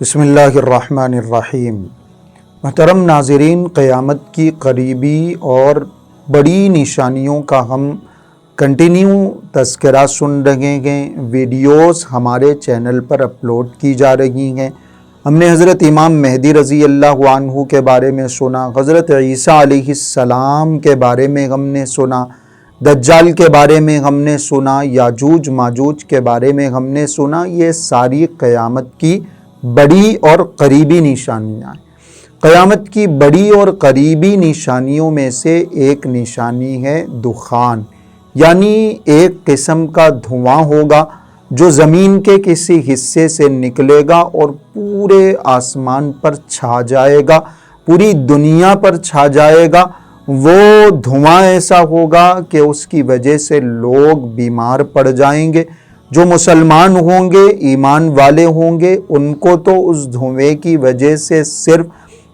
بسم اللہ الرحمن الرحیم۔ محترم ناظرین، قیامت کی قریبی اور بڑی نشانیوں کا ہم کنٹینیو تذکرہ سن رہے ہیں۔ ویڈیوز ہمارے چینل پر اپلوڈ کی جا رہی ہیں۔ ہم نے حضرت امام مہدی رضی اللہ عنہ کے بارے میں سنا، حضرت عیسیٰ علیہ السلام کے بارے میں ہم نے سنا، دجال کے بارے میں ہم نے سنا، یاجوج ماجوج کے بارے میں ہم نے سنا۔ یہ ساری قیامت کی بڑی اور قریبی نشانیاں ہیں۔ قیامت کی بڑی اور قریبی نشانیوں میں سے ایک نشانی ہے دخان، یعنی ایک قسم کا دھواں ہوگا جو زمین کے کسی حصے سے نکلے گا اور پورے آسمان پر چھا جائے گا، پوری دنیا پر چھا جائے گا۔ وہ دھواں ایسا ہوگا کہ اس کی وجہ سے لوگ بیمار پڑ جائیں گے۔ جو مسلمان ہوں گے، ایمان والے ہوں گے، ان کو تو اس دھویں کی وجہ سے صرف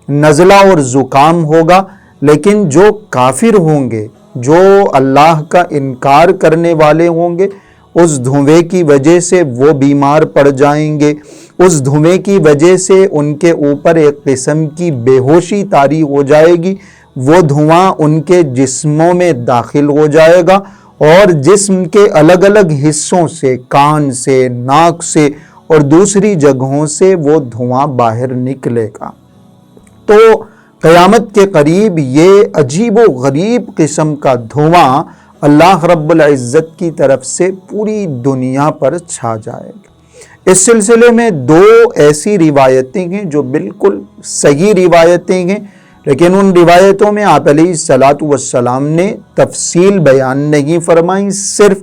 نزلہ اور زکام ہوگا، لیکن جو کافر ہوں گے، جو اللہ کا انکار کرنے والے ہوں گے، اس دھویں کی وجہ سے وہ بیمار پڑ جائیں گے۔ اس دھویں کی وجہ سے ان کے اوپر ایک قسم کی بے ہوشی طاری ہو جائے گی۔ وہ دھواں ان کے جسموں میں داخل ہو جائے گا اور جسم کے الگ الگ حصوں سے، کان سے، ناک سے اور دوسری جگہوں سے وہ دھواں باہر نکلے گا۔ تو قیامت کے قریب یہ عجیب و غریب قسم کا دھواں اللہ رب العزت کی طرف سے پوری دنیا پر چھا جائے گا۔ اس سلسلے میں دو ایسی روایتیں ہیں جو بالکل صحیح روایتیں ہیں، لیکن ان روایتوں میں آپ علیہ الصلاۃ والسلام نے تفصیل بیان نہیں فرمائی، صرف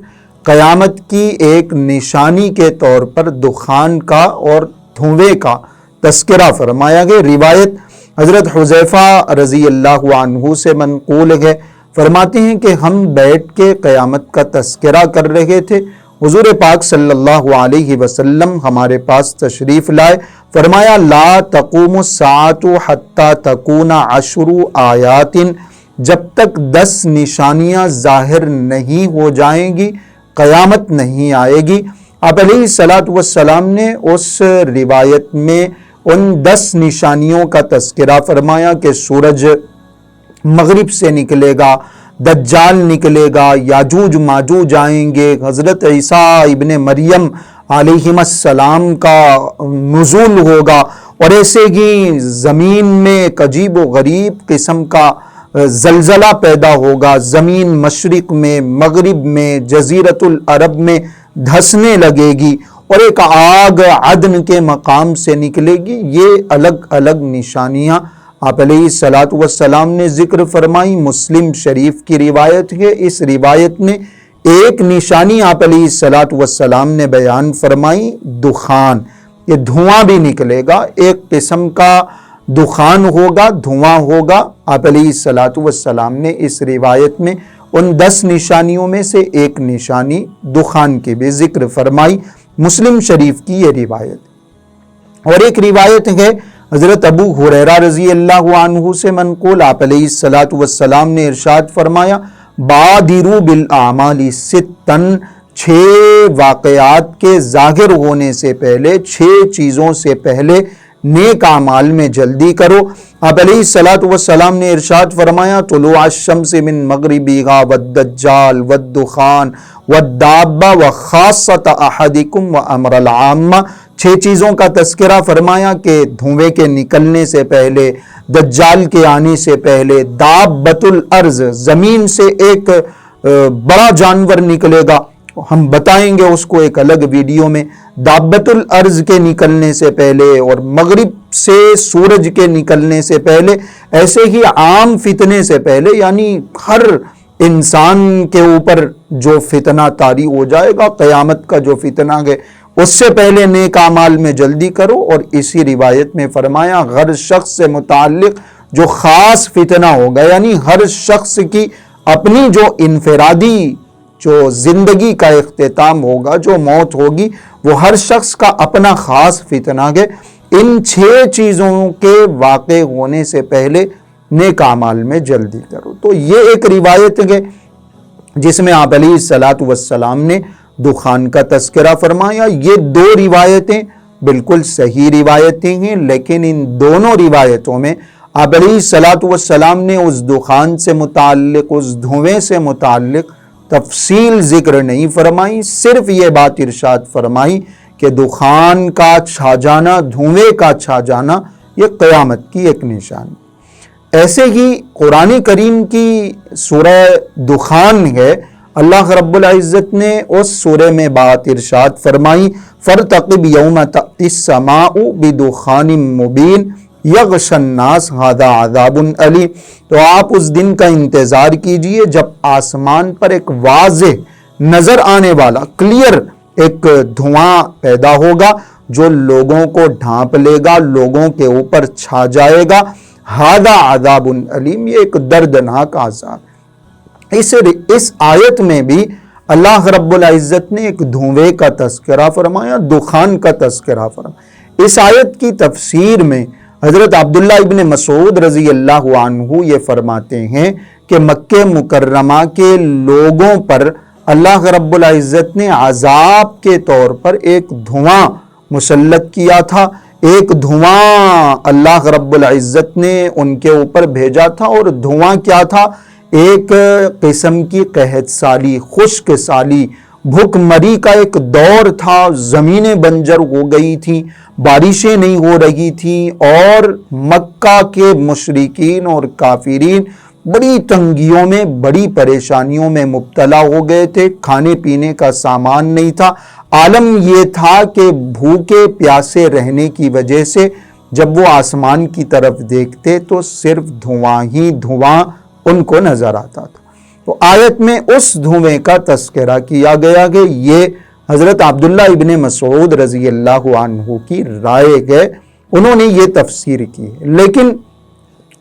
قیامت کی ایک نشانی کے طور پر دخان کا اور دھویں کا تذکرہ فرمایا گیا۔ روایت حضرت حذیفہ رضی اللہ عنہ سے منقول ہے، فرماتے ہیں کہ ہم بیٹھ کے قیامت کا تذکرہ کر رہے تھے، حضور پاک صلی اللہ علیہ وسلم ہمارے پاس تشریف لائے، فرمایا لا تقوم الساعۃ حتی تکون 10 آیات، جب تک 10 نشانیاں ظاہر نہیں ہو جائیں گی قیامت نہیں آئے گی۔ آپ علیہ الصلاۃ والسلام نے اس روایت میں ان 10 نشانیوں کا تذکرہ فرمایا کہ سورج مغرب سے نکلے گا، دجال نکلے گا، یاجوج ماجوج آئیں گے، حضرت عیسیٰ ابن مریم علیہ السلام کا نزول ہوگا، اور ایسے ہی زمین میں ایک عجیب و غریب قسم کا زلزلہ پیدا ہوگا، زمین مشرق میں، مغرب میں، جزیرۃ العرب میں دھسنے لگے گی اور ایک آگ عدن کے مقام سے نکلے گی۔ یہ الگ الگ نشانیاں آپ علیہ الصلاۃ والسلام نے ذکر فرمائی۔ مسلم شریف کی روایت ہے، اس روایت میں ایک نشانی آپ علیہ الصلاۃ والسلام نے بیان فرمائی، دخان، یہ دھواں بھی نکلے گا، ایک قسم کا دخان ہوگا، دھواں ہوگا۔ آپ علیہ الصلاۃ والسلام نے اس روایت میں ان 10 نشانیوں میں سے ایک نشانی دخان کی بھی ذکر فرمائی، مسلم شریف کی یہ روایت۔ اور ایک روایت ہے حضرت ابو ہریرہ رضی اللہ عنہ سے منقول، آپ علیہ الصلاۃ والسلام نے ارشاد فرمایا بادروا بالاعمال 6، 6 واقعات کے ظاہر ہونے سے پہلے، 6 چیزوں سے پہلے نیک اعمال میں جلدی کرو۔ آپ علیہ الصلاۃ والسلام نے ارشاد فرمایا طلوع الشمس من مغربها والدجال والدخان والدابہ وخاصۃ احدکم وامر العامہ۔ 6 چیزوں کا تذکرہ فرمایا کہ دھویں کے نکلنے سے پہلے، دجال کے آنے سے پہلے، دابۃ الارض، زمین سے ایک بڑا جانور نکلے گا، ہم بتائیں گے اس کو ایک الگ ویڈیو میں، دابۃ الارض کے نکلنے سے پہلے اور مغرب سے سورج کے نکلنے سے پہلے، ایسے ہی عام فتنے سے پہلے، یعنی ہر انسان کے اوپر جو فتنہ طاری ہو جائے گا، قیامت کا جو فتنہ ہے، اس سے پہلے نیک اعمال میں جلدی کرو۔ اور اسی روایت میں فرمایا ہر شخص سے متعلق جو خاص فتنہ ہوگا، یعنی ہر شخص کی اپنی جو انفرادی جو زندگی کا اختتام ہوگا، جو موت ہوگی، وہ ہر شخص کا اپنا خاص فتنہ ہے۔ ان 6 چیزوں کے واقع ہونے سے پہلے نیک اعمال میں جلدی کرو۔ تو یہ ایک روایت ہے جس میں آپ علیہ الصلاۃ والسلام نے دخان کا تذکرہ فرمایا۔ یہ 2 روایتیں بالکل صحیح روایتیں ہیں، لیکن ان دونوں روایتوں میں آپ علیہ الصلاۃ والسلام نے اس دخان سے متعلق، اس دھویں سے متعلق تفصیل ذکر نہیں فرمائی، صرف یہ بات ارشاد فرمائی کہ دخان کا چھا جانا، دھویں کا چھا جانا، یہ قیامت کی ایک نشانی۔ ایسے ہی قرآن کریم کی سورہ دخان ہے، اللہ رب العزت نے اس سورہ میں بات ارشاد فرمائی فَارْتَقِبْ يَوْمَ تَأْتِي السَّمَاءُ بِدُخَانٍ مُبِينٍ يَغْشَى النَّاسَ هَذَا عَذَابٌ أَلِيمٌ، تو آپ اس دن کا انتظار کیجئے جب آسمان پر ایک واضح نظر آنے والا کلیئر ایک دھواں پیدا ہوگا جو لوگوں کو ڈھانپ لے گا، لوگوں کے اوپر چھا جائے گا۔ هَذَا عَذَابٌ أَلِيمٌ، یہ ایک دردناک عذاب۔ اس آیت میں بھی اللہ رب العزت نے ایک دھویں کا تذکرہ فرمایا، دخان کا تذکرہ فرمایا۔ اس آیت کی تفسیر میں حضرت عبداللہ ابن مسعود رضی اللہ عنہ یہ فرماتے ہیں کہ مکہ مکرمہ کے لوگوں پر اللہ رب العزت نے عذاب کے طور پر ایک دھواں مسلط کیا تھا، ایک دھواں اللہ رب العزت نے ان کے اوپر بھیجا تھا، اور دھواں کیا تھا؟ ایک قسم کی قحط سالی، خشک سالی، بھوک مری کا ایک دور تھا، زمینیں بنجر ہو گئی تھیں، بارشیں نہیں ہو رہی تھیں، اور مکہ کے مشرکین اور کافرین بڑی تنگیوں میں، بڑی پریشانیوں میں مبتلا ہو گئے تھے، کھانے پینے کا سامان نہیں تھا۔ عالم یہ تھا کہ بھوکے پیاسے رہنے کی وجہ سے جب وہ آسمان کی طرف دیکھتے تو صرف دھواں ہی دھواں ان کو نظر آتا تھا۔ تو آیت میں اس دھویں کا تذکرہ کیا گیا کہ یہ حضرت عبداللہ ابن مسعود رضی اللہ عنہ کی رائے ہے، انہوں نے یہ تفسیر کی ہے۔ لیکن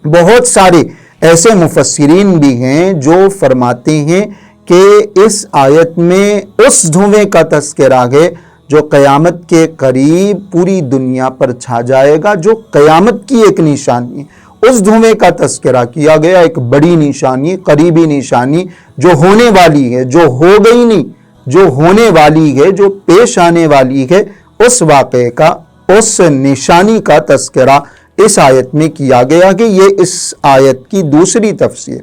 بہت سارے ایسے مفسرین بھی ہیں جو فرماتے ہیں کہ اس آیت میں اس دھویں کا تذکرہ ہے جو قیامت کے قریب پوری دنیا پر چھا جائے گا، جو قیامت کی ایک نشانی ہے۔ اس دھویں کا تذکرہ کیا گیا، ایک بڑی نشانی، قریبی نشانی جو ہونے والی ہے، جو ہو گئی نہیں، جو ہونے والی ہے، جو پیش آنے والی ہے، اس واقعے کا، اس نشانی کا تذکرہ اس آیت میں کیا گیا کہ یہ اس آیت کی دوسری تفسیر۔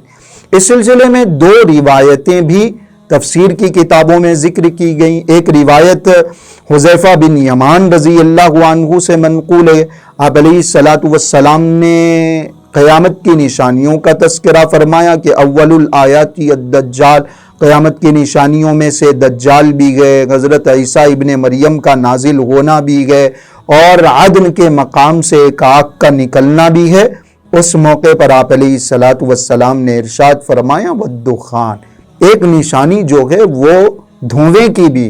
اس سلسلے میں دو روایتیں بھی تفسیر کی کتابوں میں ذکر کی گئیں۔ ایک روایت حذیفہ بن یمان رضی اللہ عنہ سے منقول ہے، آپ علیہ الصلاۃ والسلام نے قیامت کی نشانیوں کا تذکرہ فرمایا کہ اول الآیات الدجال، قیامت کی نشانیوں میں سے دجال بھی گئے، حضرت عیسیٰ ابن مریم کا نازل ہونا بھی گئے، اور عدن کے مقام سے ایک آگ کا نکلنا بھی ہے۔ اس موقع پر آپ علیہ الصلاۃ والسلام نے ارشاد فرمایا والدخان، ایک نشانی جو ہے وہ دھویں کی بھی۔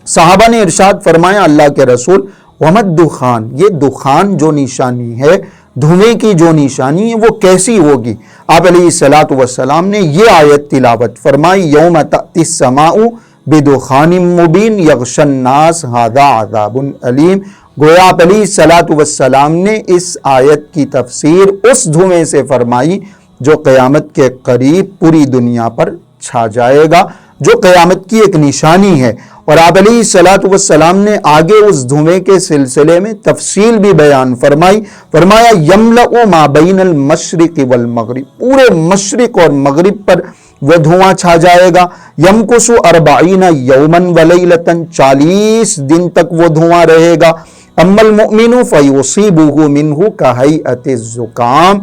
صحابہ نے ارشاد فرمایا اللہ کے رسول ومد دخان، یہ دخان جو نشانی ہے، دھویں کی جو نشانی ہے وہ کیسی ہوگی؟ آپ علیہ الصلاۃ والسلام نے یہ آیت تلاوت فرمائی یوم تأتی السماء بدخان مبین یغشی الناس ھذا عذاب علیم۔ گویا آپ علیہ الصلاۃ والسلام نے اس آیت کی تفسیر اس دھویں سے فرمائی جو قیامت کے قریب پوری دنیا پر چھا جائے گا، جو قیامت کی ایک نشانی ہے۔ اور آپ علیہ الصلاۃ والسلام نے آگے اس دھویں کے سلسلے میں تفصیل بھی بیان فرمایا یملأ ما بین المشرق والمغرب، پورے مشرق اور مغرب پر وہ دھواں چھا جائے گا۔ یمکث 40 یوما ولیلۃ، 40 دن تک وہ دھواں رہے گا۔ اما المؤمن فیصیبہ منہ کہیئۃ الزکام،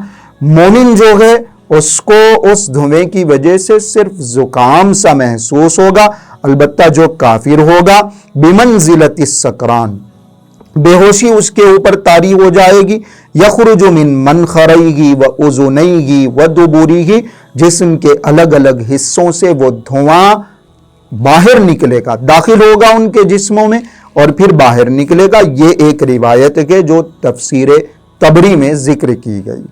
مومن جو ہے اس کو اس دھویں کی وجہ سے صرف زکام سا محسوس ہوگا، البتہ جو کافر ہوگا بمنزلۃ السکران، بے ہوشی اس کے اوپر طاری ہو جائے گی۔ یخرج من منخریہ واذنیہ ودبرہ، جسم کے الگ الگ حصوں سے وہ دھواں باہر نکلے گا، داخل ہوگا ان کے جسموں میں اور پھر باہر نکلے گا۔ یہ ایک روایت ہے جو تفسیر طبری میں ذکر کی گئی،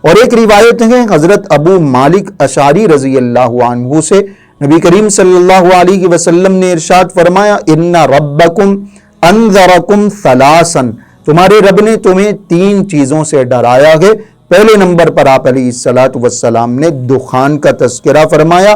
اور ایک روایت ہے حضرت ابو مالک اشعری رضی اللہ عنہ سے، نبی کریم صلی اللہ علیہ وسلم نے ارشاد فرمایا ان ربکم انذرکم ثلاثا، تمہارے رب نے تمہیں 3 چیزوں سے ڈرایا ہے۔ پہلے نمبر پر آپ علیہ الصلاۃ والسلام نے دخان کا تذکرہ فرمایا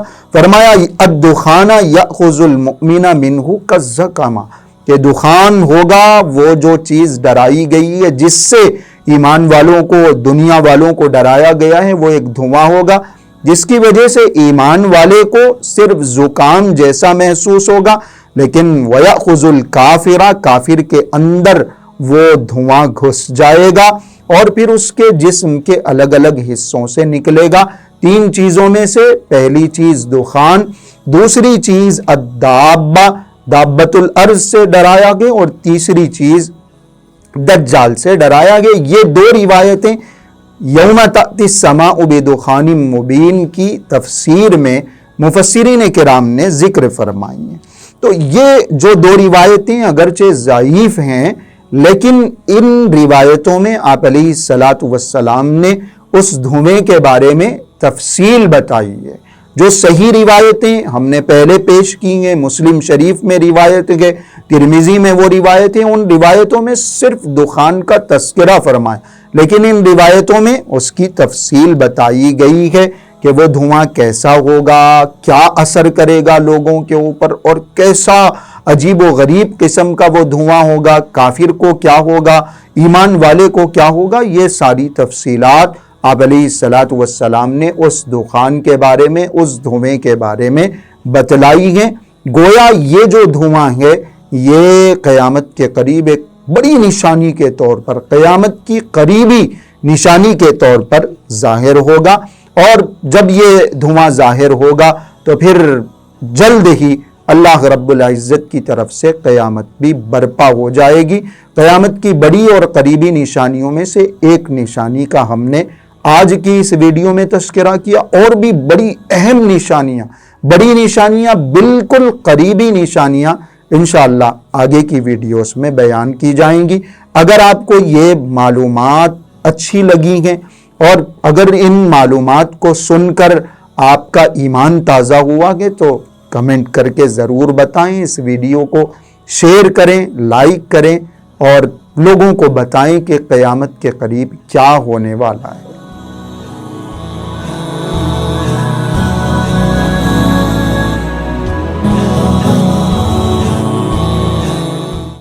الدخان یأخذ المؤمن منہ کالزکام، کہ دخان ہوگا، وہ جو چیز ڈرائی گئی ہے، جس سے ایمان والوں کو، دنیا والوں کو ڈرایا گیا ہے، وہ ایک دھواں ہوگا جس کی وجہ سے ایمان والے کو صرف زکام جیسا محسوس ہوگا، لیکن وَيَأْخُذُ الْكَافِرَ، کافر کے اندر وہ دھواں گھس جائے گا اور پھر اس کے جسم کے الگ الگ حصوں سے نکلے گا۔ 3 چیزوں میں سے پہلی چیز دخان، دوسری چیز الدابہ، دابۃ الارض سے ڈرایا گیا، اور تیسری چیز دجال سے ڈرایا گیا۔ یہ 2 روایتیں یوم تأتی السماء بدخان مبین کی تفسیر میں مفسرین کرام نے ذکر فرمائی ہیں۔ تو یہ جو 2 روایتیں اگرچہ ضعیف ہیں، لیکن ان روایتوں میں آپ علیہ الصلاۃ والسلام نے اس دھویں کے بارے میں تفصیل بتائی ہے۔ جو صحیح روایتیں ہم نے پہلے پیش کی ہیں، مسلم شریف میں روایت ہے، ترمذی میں وہ روایتیں، ان روایتوں میں صرف دخان کا تذکرہ فرمایا، لیکن ان روایتوں میں اس کی تفصیل بتائی گئی ہے کہ وہ دھواں کیسا ہوگا، کیا اثر کرے گا لوگوں کے اوپر، اور کیسا عجیب و غریب قسم کا وہ دھواں ہوگا، کافر کو کیا ہوگا، ایمان والے کو کیا ہوگا۔ یہ ساری تفصیلات آپ علیہ الصلاۃ والسلام نے اس دخان کے بارے میں، اس دھویں کے بارے میں بتلائی ہیں۔ گویا یہ جو دھواں ہے یہ قیامت کے قریب ایک بڑی نشانی کے طور پر، قیامت کی قریبی نشانی کے طور پر ظاہر ہوگا، اور جب یہ دھواں ظاہر ہوگا تو پھر جلد ہی اللہ رب العزت کی طرف سے قیامت بھی برپا ہو جائے گی۔ قیامت کی بڑی اور قریبی نشانیوں میں سے ایک نشانی کا ہم نے آج کی اس ویڈیو میں تذکرہ کیا، اور بھی بڑی اہم نشانیاں بالکل قریبی نشانیاں انشاءاللہ آگے کی ویڈیوز میں بیان کی جائیں گی۔ اگر آپ کو یہ معلومات اچھی لگی ہیں اور اگر ان معلومات کو سن کر آپ کا ایمان تازہ ہوا ہے تو کمنٹ کر کے ضرور بتائیں، اس ویڈیو کو شیئر کریں، لائک کریں اور لوگوں کو بتائیں کہ قیامت کے قریب کیا ہونے والا ہے۔